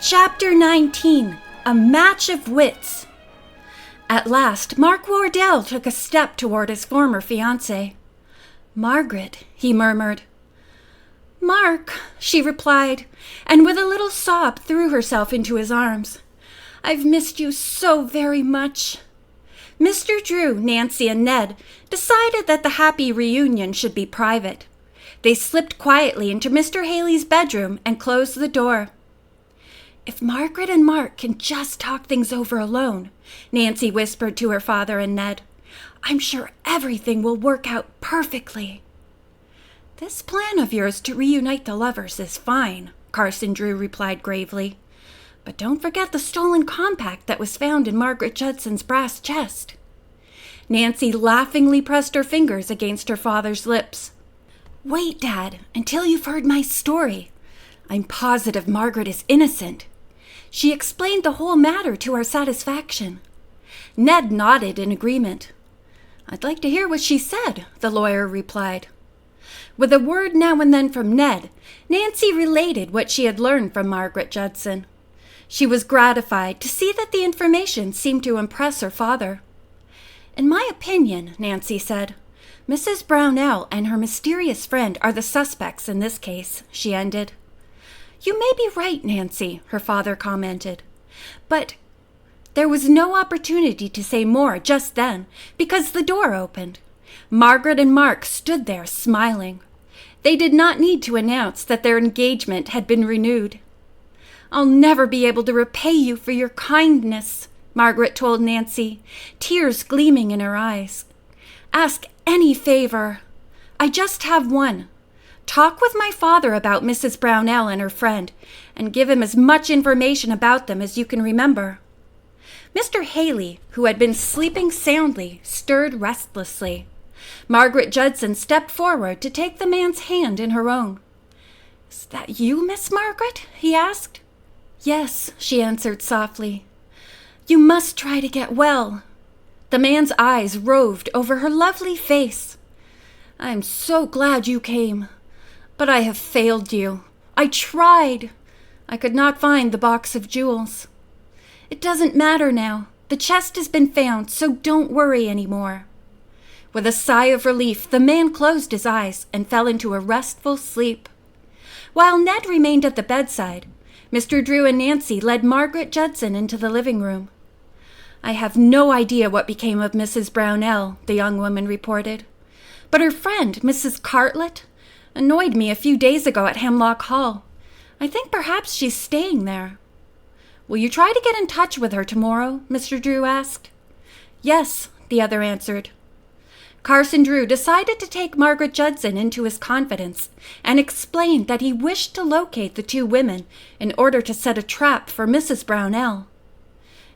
Chapter 19, A Match of Wits. At last, Mark Wardell took a step toward his former fiancée. "Margaret," he murmured. "Mark," she replied, and with a little sob threw herself into his arms. "I've missed you so very much." Mr. Drew, Nancy, and Ned decided that the happy reunion should be private. They slipped quietly into Mr. Haley's bedroom and closed the door. "If Margaret and Mark can just talk things over alone," Nancy whispered to her father and Ned, "I'm sure everything will work out perfectly." "This plan of yours to reunite the lovers is fine," Carson Drew replied gravely. "But don't forget the stolen compact that was found in Margaret Judson's brass chest." Nancy laughingly pressed her fingers against her father's lips. "Wait, Dad, until you've heard my story. I'm positive Margaret is innocent. She explained the whole matter to our satisfaction." Ned nodded in agreement. "I'd like to hear what she said," the lawyer replied. With a word now and then from Ned, Nancy related what she had learned from Margaret Judson. She was gratified to see that the information seemed to impress her father. "In my opinion," Nancy said, "Mrs. Brownell and her mysterious friend are the suspects in this case," she ended. "You may be right, Nancy," her father commented. But there was no opportunity to say more just then because the door opened. Margaret and Mark stood there smiling. They did not need to announce that their engagement had been renewed. "I'll never be able to repay you for your kindness," Margaret told Nancy, tears gleaming in her eyes. "Ask any favor. I just have one. Talk with my father about Mrs. Brownell and her friend, and give him as much information about them as you can remember." Mr. Haley, who had been sleeping soundly, stirred restlessly. Margaret Judson stepped forward to take the man's hand in her own. "Is that you, Miss Margaret?" he asked. "Yes," she answered softly. "You must try to get well." The man's eyes roved over her lovely face. "I'm so glad you came. But I have failed you. I tried. I could not find the box of jewels. It doesn't matter now. The chest has been found, so don't worry anymore." With a sigh of relief, the man closed his eyes and fell into a restful sleep. While Ned remained at the bedside, Mr. Drew and Nancy led Margaret Judson into the living room. "I have no idea what became of Mrs. Brownell," the young woman reported. "But her friend, Mrs. Cartlett, annoyed me a few days ago at Hemlock Hall. I think perhaps she's staying there." "Will you try to get in touch with her tomorrow?" Mr. Drew asked. "Yes," the other answered. Carson Drew decided to take Margaret Judson into his confidence and explained that he wished to locate the two women in order to set a trap for Mrs. Brownell.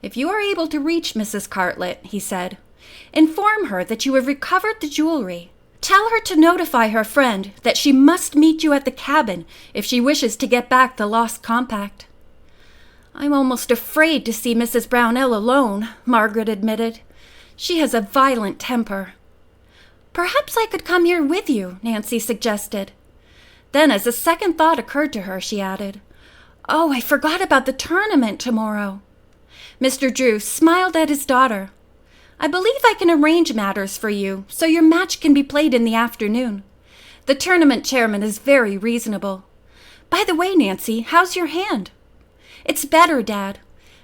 "If you are able to reach Mrs. Cartlett," he said, "inform her that you have recovered the jewelry. Tell her to notify her friend that she must meet you at the cabin if she wishes to get back the lost compact." "I'm almost afraid to see Mrs. Brownell alone," Margaret admitted. "She has a violent temper." "Perhaps I could come here with you," Nancy suggested. Then, as a second thought occurred to her, she added, "Oh, I forgot about the tournament tomorrow." Mr. Drew smiled at his daughter. "I believe I can arrange matters for you so your match can be played in the afternoon. The tournament chairman is very reasonable. By the way, Nancy, how's your hand?" "It's better, Dad.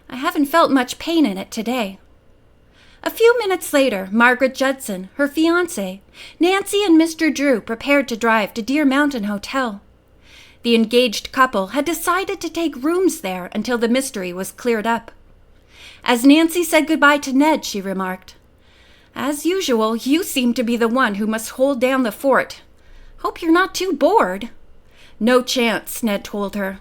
I haven't felt much pain in it today." A few minutes later, Margaret Judson, her fiancé, Nancy, and Mr. Drew prepared to drive to Deer Mountain Hotel. The engaged couple had decided to take rooms there until the mystery was cleared up. As Nancy said goodbye to Ned, she remarked, "As usual, you seem to be the one who must hold down the fort. Hope you're not too bored." "No chance," Ned told her.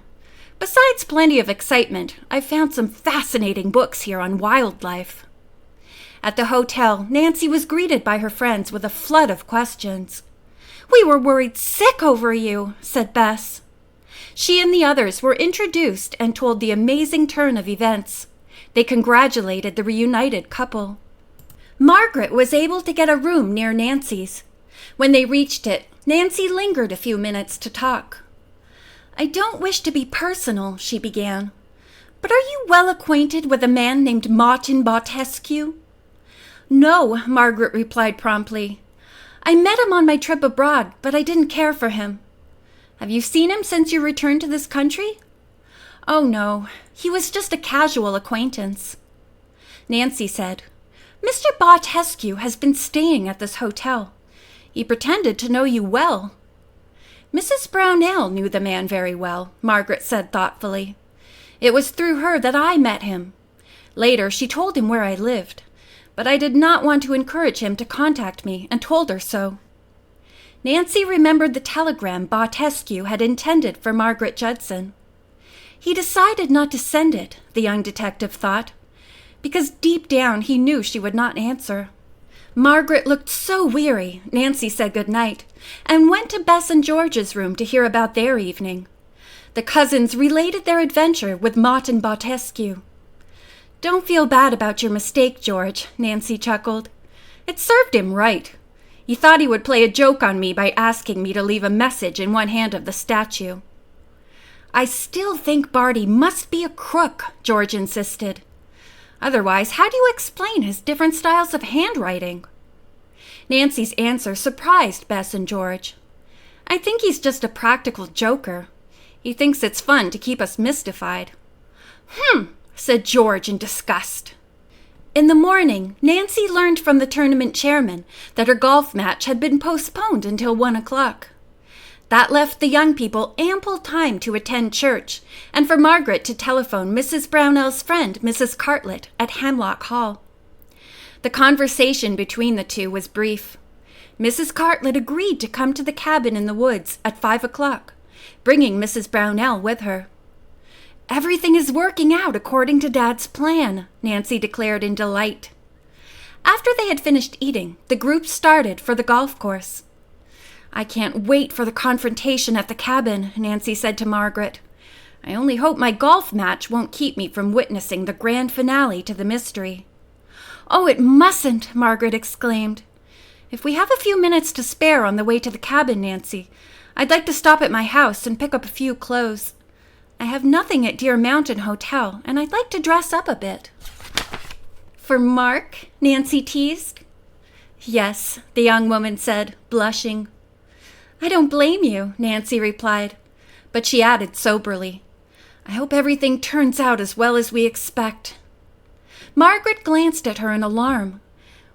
"Besides plenty of excitement, I've found some fascinating books here on wildlife." At the hotel, Nancy was greeted by her friends with a flood of questions. "We were worried sick over you," said Bess. She and the others were introduced and told the amazing turn of events. They congratulated the reunited couple. Margaret was able to get a room near Nancy's. When they reached it, Nancy lingered a few minutes to talk. "I don't wish to be personal," she began, But are you well acquainted with a man named Martin Bartescu? No, Margaret replied promptly. I met him on my trip abroad, but I didn't care for him. Have you seen him since you returned to this country? Oh, no. He was just a casual acquaintance. Nancy said, Mr. Bartescu has been staying at this hotel. He pretended to know you well. Mrs. Brownell knew the man very well, Margaret said thoughtfully. It was through her that I met him. Later, she told him where I lived, but I did not want to encourage him to contact me and told her so. Nancy remembered the telegram Bartescu had intended for Margaret Judson. He decided not to send it, the young detective thought, because deep down he knew she would not answer. Margaret looked so weary, Nancy said good night, and went to Bess and George's room to hear about their evening. The cousins related their adventure with Martin Bartescu. Don't feel bad about your mistake, George, Nancy chuckled. It served him right. He thought he would play a joke on me by asking me to leave a message in one hand of the statue. I still think Barty must be a crook, George insisted. Otherwise, how do you explain his different styles of handwriting? Nancy's answer surprised Bess and George. I think he's just a practical joker. He thinks it's fun to keep us mystified. Said George in disgust. In the morning, Nancy learned from the tournament chairman that her golf match had been postponed until 1 o'clock. That left the young people ample time to attend church and for Margaret to telephone Mrs. Brownell's friend, Mrs. Cartlett, at Hemlock Hall. The conversation between the two was brief. Mrs. Cartlett agreed to come to the cabin in the woods at 5 o'clock, bringing Mrs. Brownell with her. Everything is working out according to Dad's plan, Nancy declared in delight. After they had finished eating, the group started for the golf course. I can't wait for the confrontation at the cabin, Nancy said to Margaret. I only hope my golf match won't keep me from witnessing the grand finale to the mystery. Oh, it mustn't, Margaret exclaimed. If we have a few minutes to spare on the way to the cabin, Nancy, I'd like to stop at my house and pick up a few clothes. I have nothing at Deer Mountain Hotel, and I'd like to dress up a bit. For Mark? Nancy teased. Yes, the young woman said, blushing. I don't blame you, Nancy replied, but she added soberly, I hope everything turns out as well as we expect. Margaret glanced at her in alarm.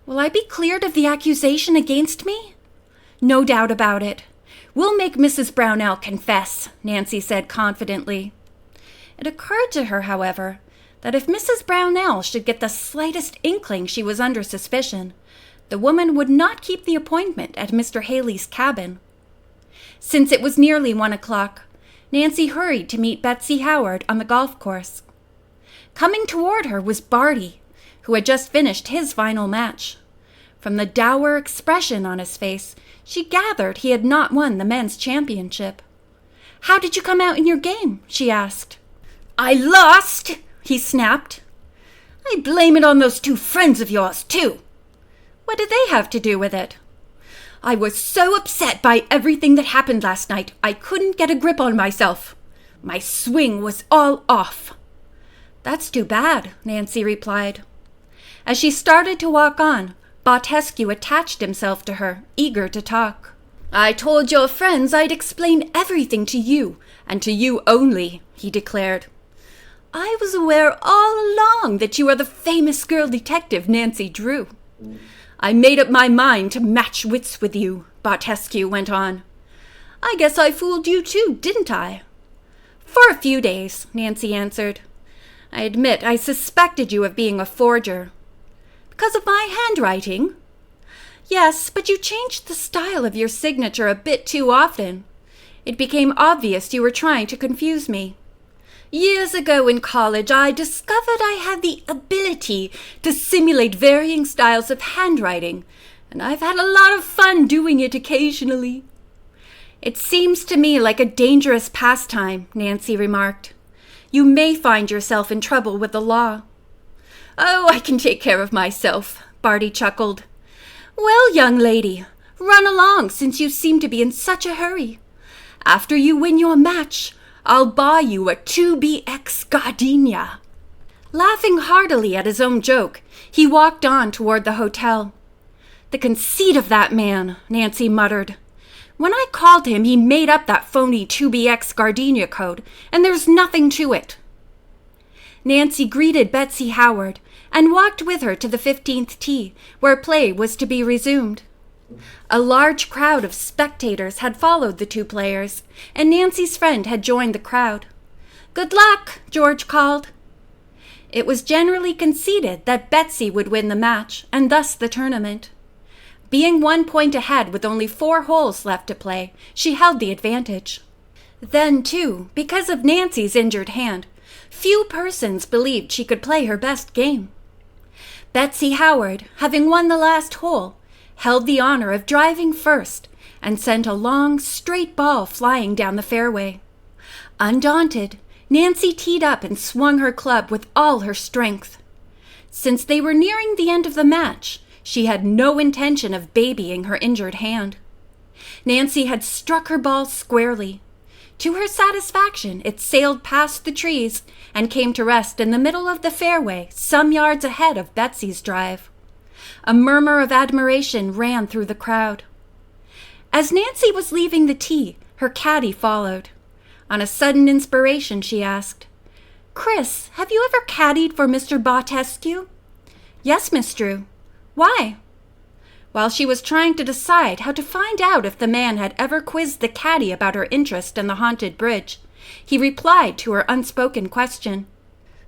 Will I be cleared of the accusation against me? No doubt about it. We'll make Mrs. Brownell confess, Nancy said confidently. It occurred to her, however, that if Mrs. Brownell should get the slightest inkling she was under suspicion, the woman would not keep the appointment at Mr. Haley's cabin. Since it was nearly 1 o'clock, Nancy hurried to meet Betsy Howard on the golf course. Coming toward her was Barty, who had just finished his final match. From the dour expression on his face, she gathered he had not won the men's championship. How did you come out in your game? She asked. I lost, he snapped. I blame it on those 2 friends of yours, too. What did they have to do with it? I was so upset by everything that happened last night, I couldn't get a grip on myself. My swing was all off. That's too bad, Nancy replied. As she started to walk on, Bartescu attached himself to her, eager to talk. I told your friends I'd explain everything to you, and to you only, he declared. I was aware all along that you are the famous girl detective Nancy Drew. I made up my mind to match wits with you, Bartescu went on. I guess I fooled you too, didn't I? For a few days, Nancy answered. I admit I suspected you of being a forger. Because of my handwriting? Yes, but you changed the style of your signature a bit too often. It became obvious you were trying to confuse me. Years ago in college, I discovered I had the ability to simulate varying styles of handwriting, and I've had a lot of fun doing it occasionally. It seems to me like a dangerous pastime, Nancy remarked. You may find yourself in trouble with the law. Oh, I can take care of myself, Barty chuckled. Well, young lady, run along since you seem to be in such a hurry. After you win your match, I'll buy you a 2BX gardenia." Laughing heartily at his own joke, he walked on toward the hotel. "The conceit of that man," Nancy muttered. "When I called him, he made up that phony 2BX gardenia code, and there's nothing to it." Nancy greeted Betsy Howard and walked with her to the 15th tee, where play was to be resumed. A large crowd of spectators had followed the two players, and Nancy's friend had joined the crowd. "Good luck," George called. It was generally conceded that Betsy would win the match, and thus the tournament. Being 1 point ahead with only 4 holes left to play, she held the advantage. Then, too, because of Nancy's injured hand, few persons believed she could play her best game. Betsy Howard, having won the last hole, held the honor of driving first and sent a long, straight ball flying down the fairway. Undaunted, Nancy teed up and swung her club with all her strength. Since they were nearing the end of the match, she had no intention of babying her injured hand. Nancy had struck her ball squarely. To her satisfaction, it sailed past the trees and came to rest in the middle of the fairway, some yards ahead of Betsy's drive. A murmur of admiration ran through the crowd. As Nancy was leaving the tee, her caddy followed. On a sudden inspiration, she asked, "Chris, have you ever caddied for Mr. Bartescu?" "Yes, Miss Drew." "Why?" While she was trying to decide how to find out if the man had ever quizzed the caddy about her interest in the haunted bridge, he replied to her unspoken question.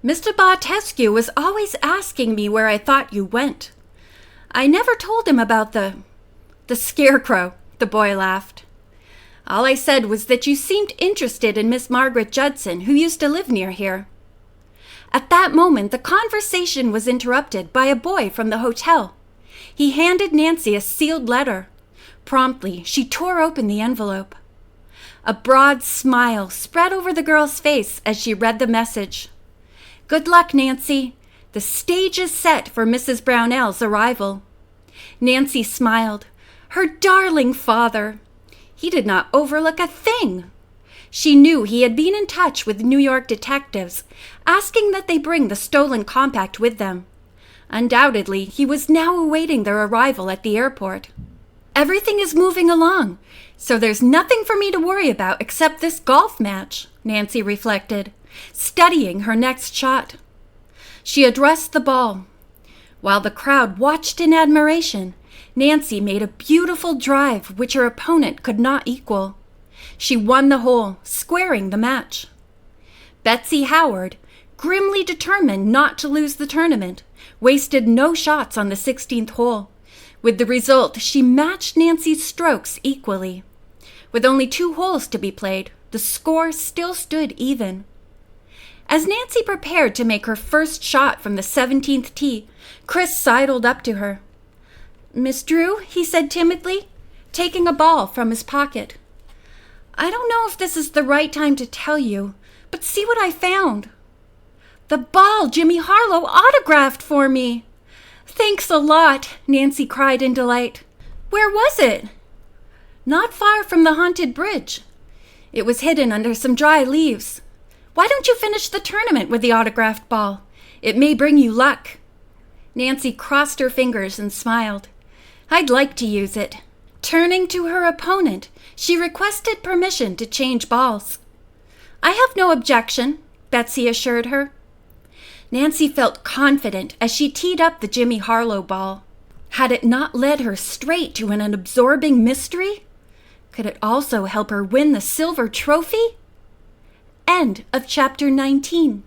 "Mr. Bartescu was always asking me where I thought you went. I never told him about the scarecrow," the boy laughed. "All I said was that you seemed interested in Miss Margaret Judson, who used to live near here." At that moment, the conversation was interrupted by a boy from the hotel. He handed Nancy a sealed letter. Promptly, she tore open the envelope. A broad smile spread over the girl's face as she read the message. "Good luck, Nancy. The stage is set for Mrs. Brownell's arrival." Nancy smiled. Her darling father! He did not overlook a thing. She knew he had been in touch with New York detectives, asking that they bring the stolen compact with them. Undoubtedly, he was now awaiting their arrival at the airport. "Everything is moving along, so there's nothing for me to worry about except this golf match," Nancy reflected, studying her next shot. She addressed the ball. While the crowd watched in admiration, Nancy made a beautiful drive which her opponent could not equal. She won the hole, squaring the match. Betsy Howard, grimly determined not to lose the tournament, wasted no shots on the 16th hole. With the result, she matched Nancy's strokes equally. With only 2 holes to be played, the score still stood even. As Nancy prepared to make her first shot from the 17th tee, Chris sidled up to her. "Miss Drew," he said timidly, taking a ball from his pocket. "I don't know if this is the right time to tell you, but see what I found." "The ball Jimmy Harlow autographed for me." "Thanks a lot," Nancy cried in delight. "Where was it?" "Not far from the haunted bridge. It was hidden under some dry leaves. Why don't you finish the tournament with the autographed ball? It may bring you luck." Nancy crossed her fingers and smiled. "I'd like to use it." Turning to her opponent, she requested permission to change balls. "I have no objection," Betsy assured her. Nancy felt confident as she teed up the Jimmy Harlow ball. Had it not led her straight to an absorbing mystery? Could it also help her win the silver trophy? End of chapter 19.